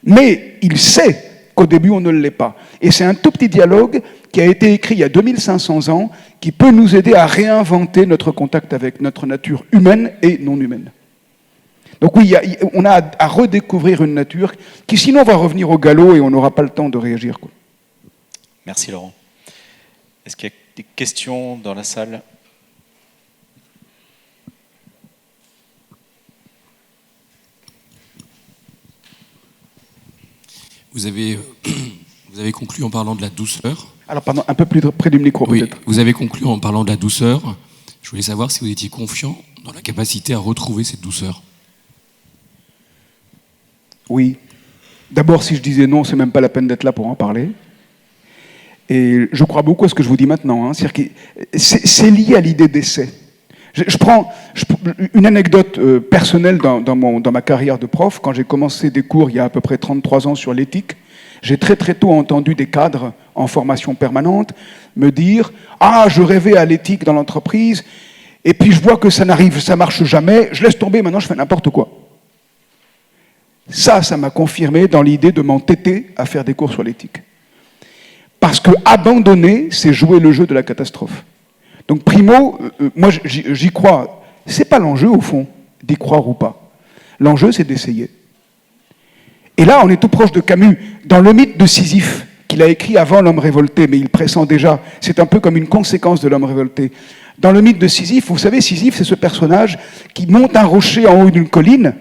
S2: Mais il sait qu'au début, on ne l'est pas. Et c'est un tout petit dialogue qui a été écrit il y a 2500 ans, qui peut nous aider à réinventer notre contact avec notre nature humaine et non humaine. Donc oui, on a à redécouvrir une nature qui sinon va revenir au galop et on n'aura pas le temps de réagir, quoi.
S1: Merci Laurent. Est-ce qu'il y a des questions dans la salle ?
S3: Vous avez conclu en parlant de la douceur.
S2: Alors pardon, un peu plus près du micro,
S3: oui,
S2: peut-être.
S3: Vous avez conclu en parlant de la douceur. Je voulais savoir si vous étiez confiant dans la capacité à retrouver cette douceur.
S2: Oui. D'abord, si je disais non, c'est même pas la peine d'être là pour en parler. Et je crois beaucoup à ce que je vous dis maintenant. Hein. C'est lié à l'idée d'essai. Je prends une anecdote personnelle dans ma carrière de prof. Quand j'ai commencé des cours il y a à peu près 33 ans sur l'éthique, j'ai très très tôt entendu des cadres en formation permanente me dire « Ah, je rêvais à l'éthique dans l'entreprise, et puis je vois que ça marche jamais, je laisse tomber, maintenant je fais n'importe quoi. » Ça m'a confirmé dans l'idée de m'entêter à faire des cours sur l'éthique. Parce que abandonner, c'est jouer le jeu de la catastrophe. Donc primo, moi j'y crois. C'est pas l'enjeu au fond d'y croire ou pas. L'enjeu c'est d'essayer. Et là on est tout proche de Camus. Dans le mythe de Sisyphe, qu'il a écrit avant l'homme révolté, mais il pressent déjà, c'est un peu comme une conséquence de l'homme révolté. Dans le mythe de Sisyphe, vous savez, Sisyphe c'est ce personnage qui monte un rocher en haut d'une colline,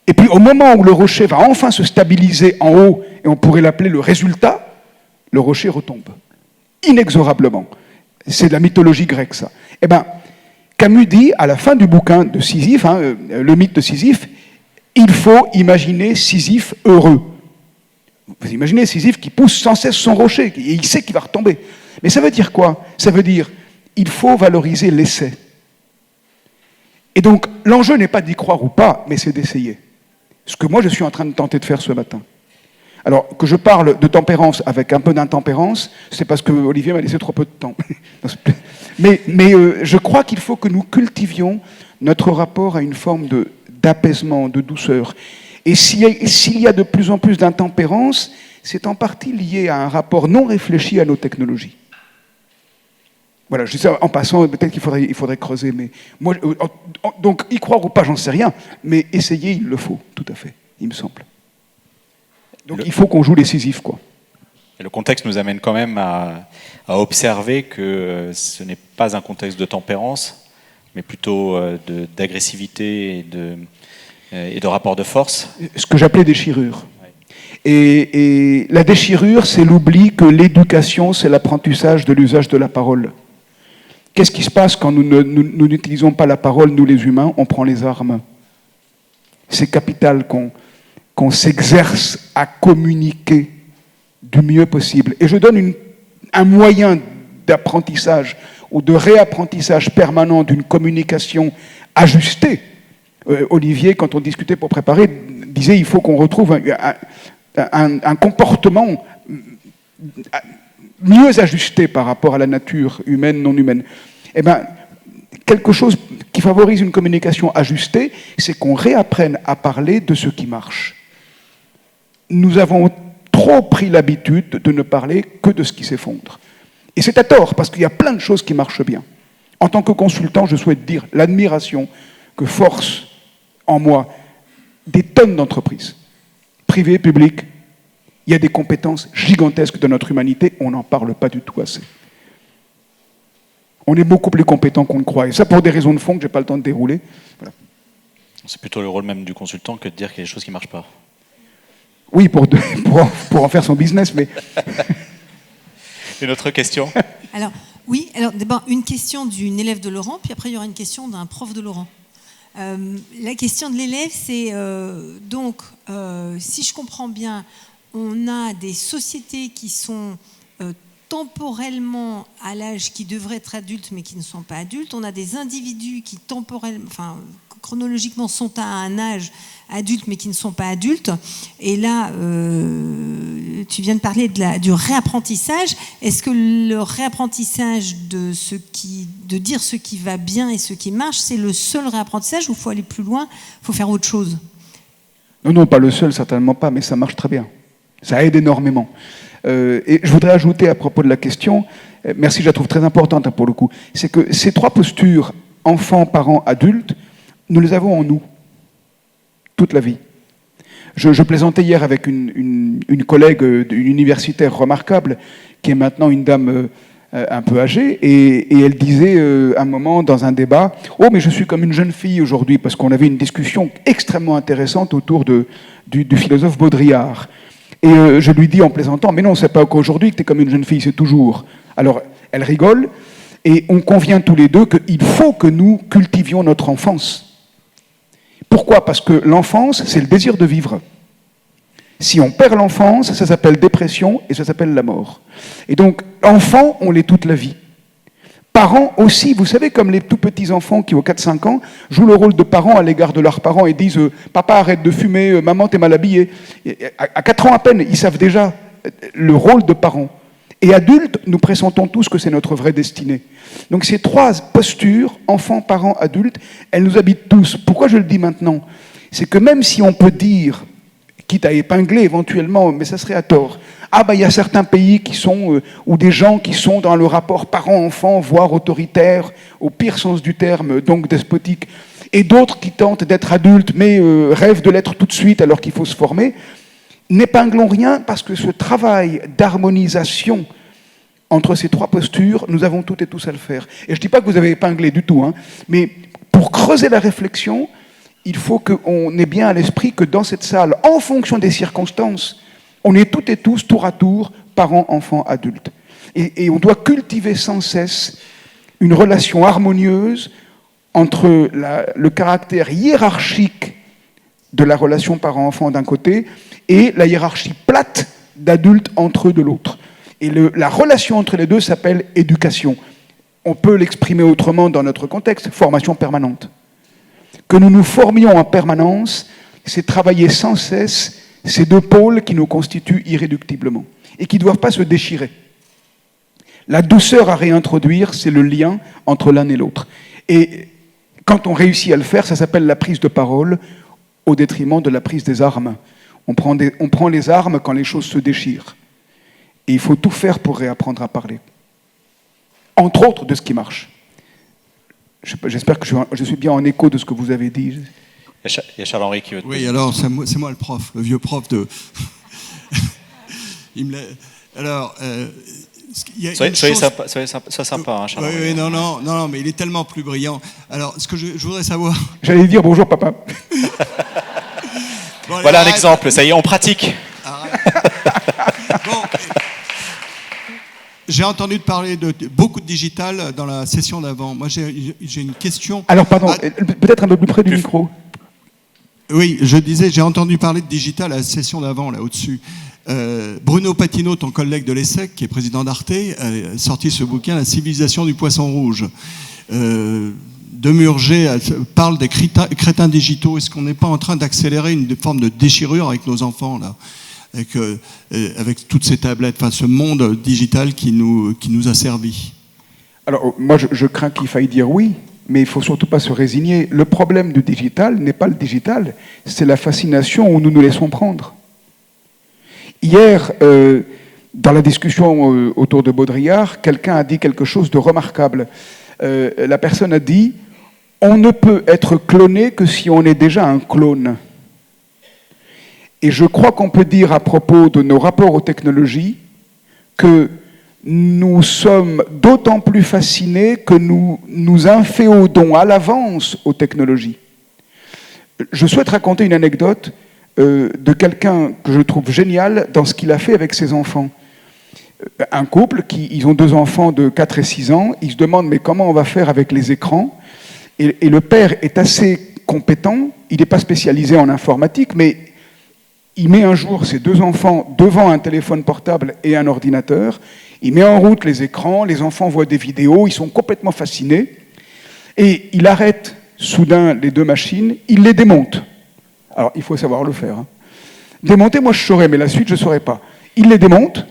S2: et puis au moment où le rocher va enfin se stabiliser en haut, et on pourrait l'appeler le résultat, le rocher retombe, inexorablement. C'est de la mythologie grecque, ça. Eh bien, Camus dit, à la fin du bouquin de Sisyphe, le mythe de Sisyphe, il faut imaginer Sisyphe heureux. Vous imaginez Sisyphe qui pousse sans cesse son rocher, et il sait qu'il va retomber. Mais ça veut dire quoi ? Ça veut dire, il faut valoriser l'essai. Et donc, l'enjeu n'est pas d'y croire ou pas, mais c'est d'essayer. Ce que moi, je suis en train de tenter de faire ce matin. Alors, que je parle de tempérance avec un peu d'intempérance, c'est parce que Olivier m'a laissé trop peu de temps. mais je crois qu'il faut que nous cultivions notre rapport à une forme d'apaisement, de douceur. Et s'il y a de plus en plus d'intempérance, c'est en partie lié à un rapport non réfléchi à nos technologies. Voilà, je dis ça en passant, peut-être qu'il faudrait creuser, mais moi, donc y croire ou pas, j'en sais rien, mais essayer, il le faut, tout à fait, il me semble. Donc il faut qu'on joue les Sisyphes, quoi.
S1: Et le contexte nous amène quand même à observer que ce n'est pas un contexte de tempérance, mais plutôt d'agressivité et de rapport de force.
S2: Ce que j'appelais déchirure. Ouais. Et la déchirure, c'est l'oubli que l'éducation, c'est l'apprentissage de l'usage de la parole. Qu'est-ce qui se passe quand nous n'utilisons pas la parole, nous les humains, on prend les armes. C'est capital qu'on s'exerce à communiquer du mieux possible. Et je donne un moyen d'apprentissage ou de réapprentissage permanent d'une communication ajustée Olivier, quand on discutait pour préparer, disait il faut qu'on retrouve un comportement mieux ajusté par rapport à la nature humaine, non humaine. Eh bien, quelque chose qui favorise une communication ajustée, c'est qu'on réapprenne à parler de ce qui marche. Nous avons trop pris l'habitude de ne parler que de ce qui s'effondre. Et c'est à tort, parce qu'il y a plein de choses qui marchent bien. En tant que consultant, je souhaite dire l'admiration que force en moi des tonnes d'entreprises, privées, publiques. Il y a des compétences gigantesques de notre humanité, on n'en parle pas du tout assez. On est beaucoup plus compétent qu'on le croit. Et ça, pour des raisons de fond que je n'ai pas le temps de dérouler. Voilà.
S1: C'est plutôt le rôle même du consultant que de dire qu'il y a des choses qui ne marchent pas.
S2: Oui, pour en faire son business, mais...
S1: Une autre question?
S4: Alors, oui, alors d'abord, une question d'une élève de Laurent, puis après, il y aura une question d'un prof de Laurent. La question de l'élève, c'est si je comprends bien, on a des sociétés qui sont temporellement à l'âge qui devrait être adulte mais qui ne sont pas adultes. On a des individus qui chronologiquement sont à un âge adulte mais qui ne sont pas adultes. Et là, tu viens de parler du réapprentissage. Est-ce que le réapprentissage de dire ce qui va bien et ce qui marche, c'est le seul réapprentissage ou il faut aller plus loin, il faut faire autre chose?
S2: Non, pas le seul, certainement pas, mais ça marche très bien. Ça aide énormément. Et je voudrais ajouter à propos de la question, merci, je la trouve très importante pour le coup, c'est que ces trois postures, enfant, parent, adulte, nous les avons en nous, toute la vie. Je plaisantais hier avec une collègue, une universitaire remarquable, qui est maintenant une dame un peu âgée, et elle disait à un moment dans un débat, « Oh, mais je suis comme une jeune fille aujourd'hui », parce qu'on avait une discussion extrêmement intéressante autour du philosophe Baudrillard. Et je lui dis en plaisantant, mais non, c'est pas qu'aujourd'hui que tu es comme une jeune fille, c'est toujours. Alors, elle rigole, et on convient tous les deux qu'il faut que nous cultivions notre enfance. Pourquoi? Parce que l'enfance, c'est le désir de vivre. Si on perd l'enfance, ça s'appelle dépression, et ça s'appelle la mort. Et donc, enfants, on l'est toute la vie. Parents aussi, vous savez, comme les tout petits enfants qui, aux 4-5 ans, jouent le rôle de parents à l'égard de leurs parents et disent « Papa, arrête de fumer, maman, t'es mal habillé ». À 4 ans à peine, ils savent déjà le rôle de parents. Et adultes, nous pressentons tous que c'est notre vraie destinée. Donc ces trois postures, enfants, parents, adultes, elles nous habitent tous. Pourquoi je le dis maintenant? C'est que même si on peut dire, quitte à épingler éventuellement, mais ça serait à tort, ah ben il y a certains pays qui sont, ou des gens qui sont dans le rapport parent-enfant, voire autoritaire, au pire sens du terme, donc despotique, et d'autres qui tentent d'être adultes, mais rêvent de l'être tout de suite alors qu'il faut se former. N'épinglons rien parce que ce travail d'harmonisation entre ces trois postures, nous avons toutes et tous à le faire. Et je ne dis pas que vous avez épinglé du tout, hein, mais pour creuser la réflexion, il faut qu'on ait bien à l'esprit que dans cette salle, en fonction des circonstances, on est toutes et tous, tour à tour, parents, enfants, adultes. Et on doit cultiver sans cesse une relation harmonieuse entre le caractère hiérarchique de la relation parent-enfant d'un côté et la hiérarchie plate d'adultes entre eux de l'autre. Et la relation entre les deux s'appelle éducation. On peut l'exprimer autrement dans notre contexte, formation permanente. Que nous nous formions en permanence, c'est travailler sans cesse ces deux pôles qui nous constituent irréductiblement et qui ne doivent pas se déchirer. La douceur à réintroduire, c'est le lien entre l'un et l'autre. Et quand on réussit à le faire, ça s'appelle la prise de parole au détriment de la prise des armes. On prend les armes quand les choses se déchirent. Et il faut tout faire pour réapprendre à parler. Entre autres de ce qui marche. J'espère que je suis bien en écho de ce que vous avez dit.
S1: Il y a Charles-Henri qui veut te
S5: Oui, alors c'est moi le prof, le vieux prof de... Alors,
S1: soyez sympa, hein, Charles-Henri.
S5: Oui, non, mais il est tellement plus brillant. Alors, ce que je voudrais savoir...
S2: J'allais dire bonjour, papa.
S5: Bon, allez,
S1: voilà un exemple, ça y est, on pratique.
S5: Bon, j'ai entendu parler de beaucoup de digital dans la session d'avant. Moi, j'ai une question.
S2: Alors, pardon, peut-être un peu plus près du micro.
S5: Oui, je disais, j'ai entendu parler de digital à la session d'avant, là, au-dessus. Bruno Patino, ton collègue de l'ESSEC, qui est président d'Arte, a sorti ce bouquin, La civilisation du poisson rouge. Demurger parle des crétins digitaux. Est-ce qu'on n'est pas en train d'accélérer une forme de déchirure avec nos enfants, là, avec toutes ces tablettes, enfin, ce monde digital qui nous a servi?
S2: Alors, moi, je crains qu'il faille dire oui, mais il ne faut surtout pas se résigner. Le problème du digital n'est pas le digital, c'est la fascination où nous nous laissons prendre. Hier, dans la discussion autour de Baudrillard, quelqu'un a dit quelque chose de remarquable. La personne a dit « On ne peut être cloné que si on est déjà un clone ». Et je crois qu'on peut dire à propos de nos rapports aux technologies que nous sommes d'autant plus fascinés que nous nous inféodons à l'avance aux technologies. Je souhaite raconter une anecdote de quelqu'un que je trouve génial dans ce qu'il a fait avec ses enfants. Un couple, ils ont 2 enfants de 4 et 6 ans, ils se demandent mais comment on va faire avec les écrans, et le père est assez compétent, il n'est pas spécialisé en informatique, mais il met un jour ses 2 enfants devant un téléphone portable et un ordinateur, il met en route les écrans, les enfants voient des vidéos, ils sont complètement fascinés, et il arrête soudain les 2 machines, il les démonte. Alors, il faut savoir le faire. Hein. Démonter, moi je saurais, mais la suite je ne saurais pas. Il les démonte,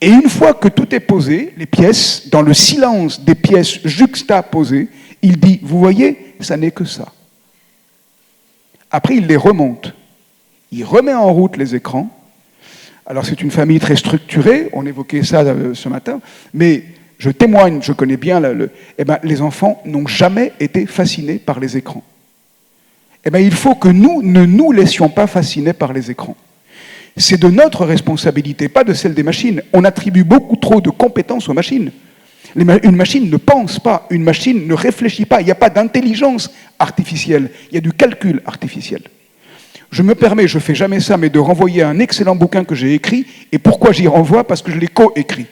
S2: et une fois que tout est posé, les pièces, dans le silence des pièces juxtaposées, il dit, vous voyez, ça n'est que ça. Après, il les remonte. Il remet en route les écrans. Alors, c'est une famille très structurée, on évoquait ça ce matin, mais je témoigne, je connais bien, les enfants n'ont jamais été fascinés par les écrans. Il faut que nous ne nous laissions pas fasciner par les écrans. C'est de notre responsabilité, pas de celle des machines. On attribue beaucoup trop de compétences aux machines. Une machine ne pense pas, une machine ne réfléchit pas, il n'y a pas d'intelligence artificielle, il y a du calcul artificiel. Je me permets, je ne fais jamais ça, mais de renvoyer un excellent bouquin que j'ai écrit, et pourquoi j'y renvoie? Parce que je l'ai co-écrit.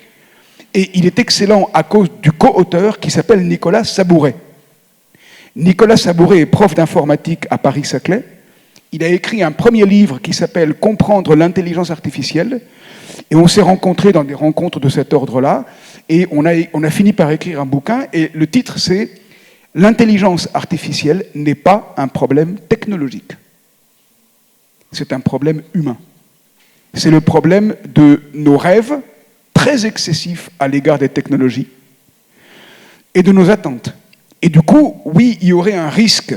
S2: Et il est excellent à cause du co-auteur qui s'appelle Nicolas Sabouret. Nicolas Sabouret est prof d'informatique à Paris-Saclay. Il a écrit un premier livre qui s'appelle « Comprendre l'intelligence artificielle ». Et on s'est rencontrés dans des rencontres de cet ordre-là. Et on a fini par écrire un bouquin. Et le titre, c'est « L'intelligence artificielle n'est pas un problème technologique. C'est un problème humain. C'est le problème de nos rêves très excessifs à l'égard des technologies et de nos attentes. Et du coup, oui, il y aurait un risque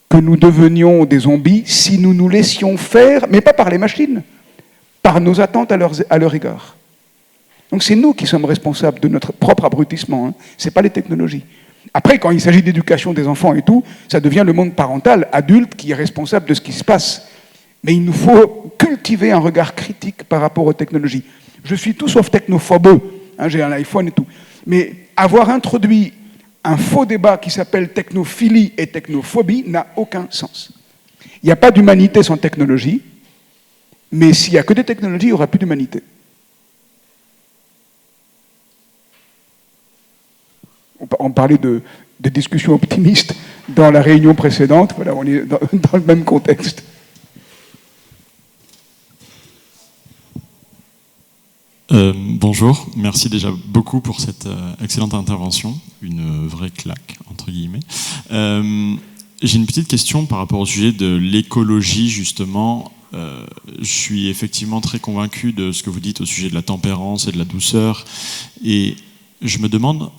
S2: que nous devenions des zombies si nous nous laissions faire, mais pas par les machines, par nos attentes à leur égard. Donc c'est nous qui sommes responsables de notre propre abrutissement, hein. Ce n'est pas les technologies. Après, quand il s'agit d'éducation des enfants et tout, ça devient le monde parental, adulte, qui est responsable de ce qui se passe. Mais il nous faut cultiver un regard critique par rapport aux technologies. Je suis tout sauf technophobeux, hein, j'ai un iPhone et tout. Mais avoir introduit un faux débat qui s'appelle technophilie et technophobie n'a aucun sens. Il n'y a pas d'humanité sans technologie, mais s'il n'y a que des technologies, il n'y aura plus d'humanité. On parlait de discussions optimistes dans la réunion précédente, voilà, on est dans le même contexte.
S6: Bonjour, merci déjà beaucoup pour cette excellente intervention, une vraie claque, entre guillemets. J'ai une petite question par rapport au sujet de l'écologie, justement. Je suis effectivement très convaincu de ce que vous dites au sujet de la tempérance et de la douceur, et je me demande,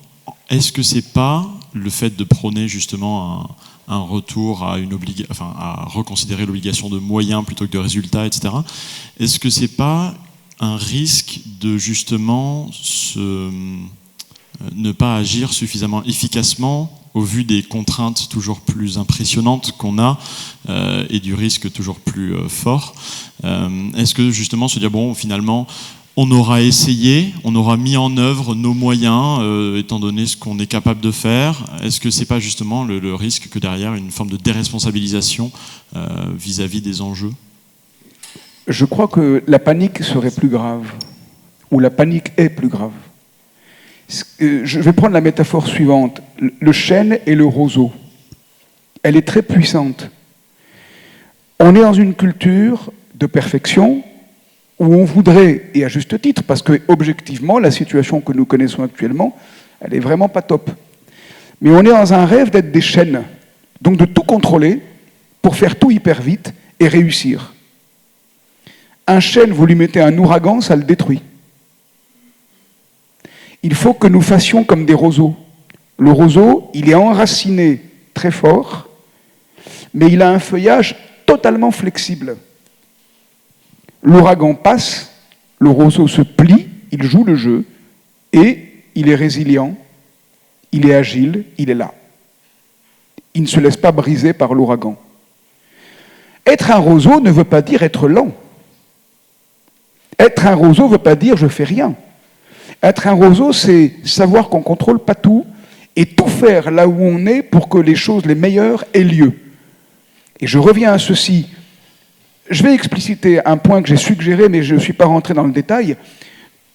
S6: est-ce que c'est pas le fait de prôner justement un retour à à reconsidérer l'obligation de moyens plutôt que de résultats, etc. Est-ce que c'est pas un risque de justement ne pas agir suffisamment efficacement au vu des contraintes toujours plus impressionnantes qu'on a et du risque toujours plus fort? Est-ce que justement se dire, bon, finalement, on aura essayé, on aura mis en œuvre nos moyens, étant donné ce qu'on est capable de faire, est-ce que c'est pas justement le risque que derrière une forme de déresponsabilisation vis-à-vis des enjeux?
S2: Je crois que la panique serait plus grave, ou la panique est plus grave. Je vais prendre la métaphore suivante, le chêne et le roseau. Elle est très puissante. On est dans une culture de perfection où on voudrait, et à juste titre, parce que objectivement, la situation que nous connaissons actuellement, elle est vraiment pas top. Mais on est dans un rêve d'être des chaînes, donc de tout contrôler pour faire tout hyper vite et réussir. Un chêne, vous lui mettez un ouragan, ça le détruit. Il faut que nous fassions comme des roseaux. Le roseau, il est enraciné très fort, mais il a un feuillage totalement flexible. L'ouragan passe, le roseau se plie, il joue le jeu, et il est résilient, il est agile, il est là. Il ne se laisse pas briser par l'ouragan. Être un roseau ne veut pas dire être lent. Être un roseau ne veut pas dire je fais rien. Être un roseau, c'est savoir qu'on ne contrôle pas tout et tout faire là où on est pour que les choses les meilleures aient lieu. Et je reviens à ceci. Je vais expliciter un point que j'ai suggéré, mais je ne suis pas rentré dans le détail.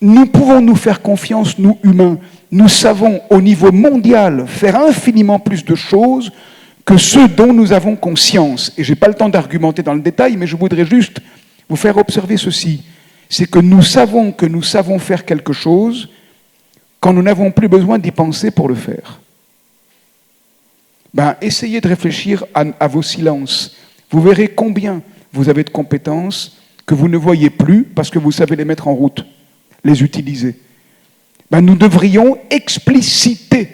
S2: Nous pouvons nous faire confiance, nous humains. Nous savons au niveau mondial faire infiniment plus de choses que ceux dont nous avons conscience. Et je n'ai pas le temps d'argumenter dans le détail, mais je voudrais juste vous faire observer ceci. C'est que nous savons faire quelque chose quand nous n'avons plus besoin d'y penser pour le faire. Essayez de réfléchir à vos silences. Vous verrez combien vous avez de compétences que vous ne voyez plus parce que vous savez les mettre en route, les utiliser. Nous devrions expliciter